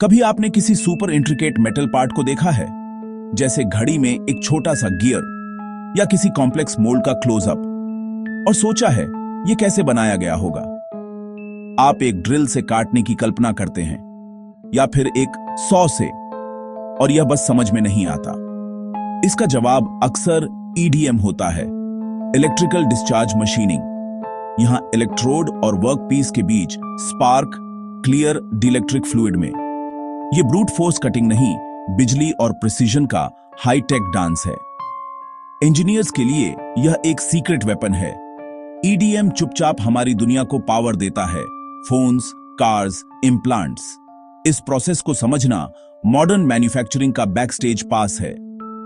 कभी आपने किसी सुपर इंट्रिकेट मेटल पार्ट को देखा है, जैसे घड़ी में एक छोटा सा गियर या किसी कॉम्प्लेक्स मोल्ड का क्लोजअप, और सोचा है ये कैसे बनाया गया होगा? आप एक ड्रिल से काटने की कल्पना करते हैं या फिर एक सॉ से, और यह बस समझ में नहीं आता। इसका जवाब अक्सर ईडीएम होता है, इलेक्ट्रिकल डिस्चार्ज मशीनिंग। यहां इलेक्ट्रोड और वर्कपीस के बीच स्पार्क क्लियर डिइलेक्ट्रिक फ्लूइड में यह ब्रूट फोर्स कटिंग नहीं, बिजली और प्रिसीजन का हाईटेक डांस है। इंजीनियर्स के लिए यह एक सीक्रेट वेपन है। ईडीएम चुपचाप हमारी दुनिया को पावर देता है, फोन्स, कार्स, इम्प्लांट्स। इस प्रोसेस को समझना मॉडर्न मैन्युफैक्चरिंग का बैकस्टेज पास है।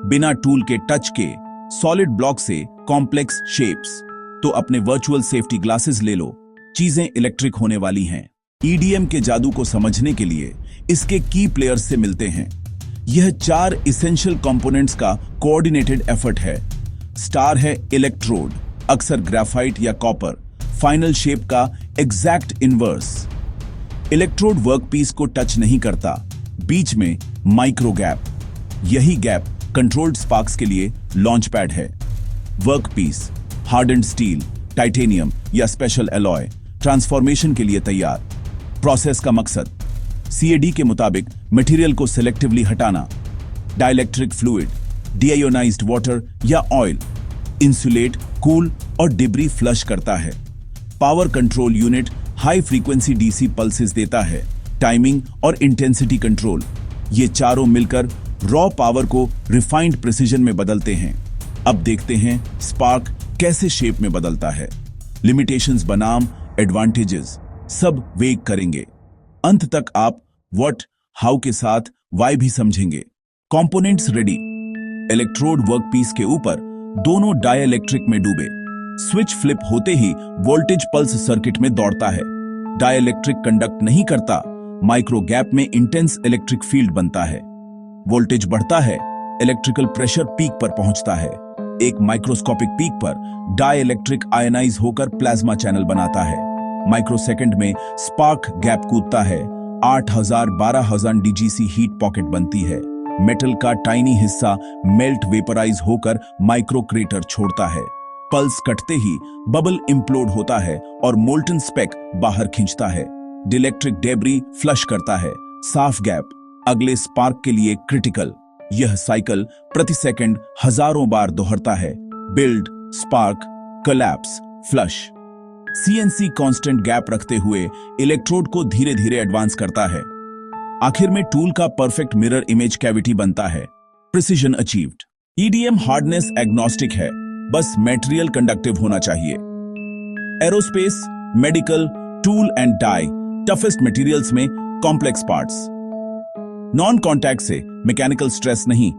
बिना टूल के टच के सॉलिड ब्लॉक से कॉम्प्लेक्स शेप्स, तो अपने वर्चुअल सेफ्टी ग्लासेस ले लो, चीजें इलेक्ट्रिक होने वाली हैं। ईडीएम के जादू को समझने के लिए इसके की प्लेयर्स से मिलते हैं। यह 4 इसेंशियल कंपोनेंट्स का कोऑर्डिनेटेड एफर्ट है। स्टार है इलेक्ट्रोड, अक्सर ग्रेफाइट या कॉपर, फाइनल शेप का एग्जैक्ट इनवर्स। इलेक्ट्रोड वर्कपीस को टच नहीं करता, बीच में माइक्रो गैप, यही गैप कंट्रोल्ड स्पार्क्स के लिए लॉन्च पैड है। वर्कपीस हार्डन्ड स्टील, टाइटेनियम या स्पेशल एलॉय ट्रांसफॉर्मेशन के लिए तैयार। प्रोसेस का मकसद सीएडी के मुताबिक मटेरियल को सिलेक्टिवली हटाना, डाइलेक्ट्रिक फ्लूइड, डीआयोनाइज्ड वाटर या ऑयल, इंसुलेट, कूल और डिब्री फ्लश करता है। Power control unit high frequency DC pulses देता है, टाइमिंग और इंटेंसिटी कंट्रोल। ये चारों मिलकर रॉ पावर को रिफाइंड प्रिसीजन में बदलते हैं। अब देखते हैं स्पार्क कैसे शेप में बदलता है। लिमिटेशंस बनाम एडवांटेजेस सब वेग करेंगे। अंत तक आप व्हाट, हाउ के साथ वाई भी समझेंगे। Components ready. इलेक्ट्रोड वर्कपीस के ऊपर दोनों डाइलेक्ट्रिक में डूबे। स्विच फ्लिप होते ही वोल्टेज पल्स सर्किट में दौड़ता है। डाइलेक्ट्रिक कंडक्ट नहीं करता, माइक्रो गैप में इंटेंस इलेक्ट्रिक फील्ड बनता है। वोल्टेज बढ़ता है, इलेक्ट्रिकल प्रेशर पीक पर पहुंचता है। एक माइक्रोस्कोपिक पीक पर डाइलेक्ट्रिक आयनाइज होकर प्लाज्मा चैनल बनाता है। माइक्रोसेकंड में स्पार्क गैप कूदता है, 8000-12000 डीजीसी हीट पॉकेट बनती है। मेटल का टाइनी हिस्सा मेल्ट वेपराइज होकर माइक्रो क्रेटर छोड़ता है। पल्स कटते ही बबल इम्प्लोड होता है और मोल्टन स्पेक बाहर खींचता है। डिइलेक्ट्रिक डेब्री फ्लश करता है। साफ गैप अगले स्पार्क के लिए क्रिटिकल। यह साइकिल प्रति सेकंड हजारों बार दोहरता है। Build, spark, collapse, flush. CNC constant gap रखते हुए इलेक्ट्रोड को धीरे धीरे एडवांस करता है। आखिर में टूल का परफेक्ट मिरर इमेज कैविटी बनता है। Precision achieved. EDM hardness agnostic है, बस मटेरियल कंडक्टिव होना चाहिए। Aerospace, medical, tool and die, toughest materials में कॉम्प्लेक्स पार्ट्स। नॉन कॉन्टैक्ट से मैकेनिकल स्ट्रेस नहीं,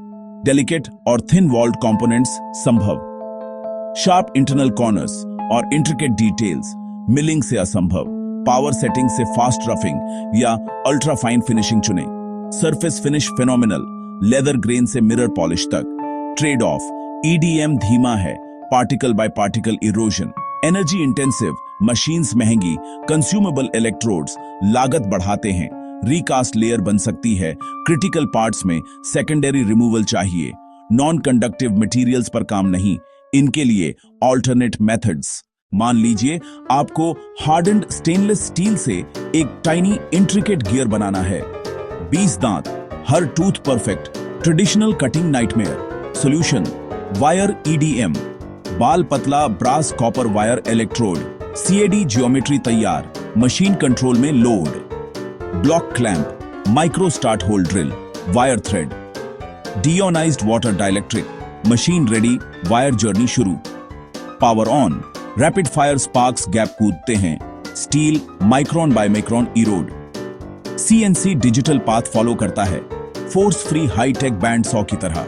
डेलिकेट और थिन वॉल्ड कंपोनेंट्स संभव। शार्प इंटरनल कॉर्नर्स और इंट्रिकेट डिटेल्स मिलिंग से असंभव। पावर सेटिंग से फास्ट रफिंग या अल्ट्रा फाइन फिनिशिंग चुने। Surface finish phenomenal, leather grain से मिरर पॉलिश तक। ट्रेड ऑफ, ईडीएम धीमा है, particle by particle erosion. Energy intensive, machines महंगी, कंज्यूमेबल इलेक्ट्रोड्स लागत बढ़ाते हैं। रिकास्ट लेयर बन सकती है, क्रिटिकल पार्ट्स में सेकेंडरी रिमूवल चाहिए। नॉन कंडक्टिव मटेरियल्स पर काम नहीं, इनके लिए ऑल्टरनेट मेथड्स। मान लीजिए आपको हार्डन्ड स्टेनलेस स्टील से एक टाइनी इंट्रिकेट गियर बनाना है। 20 दांत, हर tooth perfect, traditional cutting nightmare. Solution wire EDM, बाल पतला brass copper wire electrode. CAD geometry तैयार, मशीन कंट्रोल में load. Block clamp, micro start hole drill, wire thread. Deionized water dielectric, machine ready, wire journey शुरू। Power on, rapid fire sparks gap कूदते हैं। Steel micron by micron erode. CNC digital path follow करता है, force free hi tech band saw की तरह।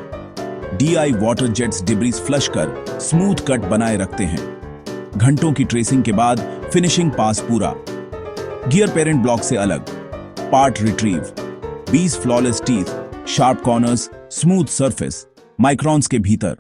DI water jets debris flush कर smooth cut बनाए रखते हैं। घंटों की ट्रेसिंग के बाद फिनिशिंग पास पूरा। गियर पेरेंट ब्लॉक से अलग। Part retrieve, 20 flawless teeth, sharp corners, smooth surface, microns के भीतर।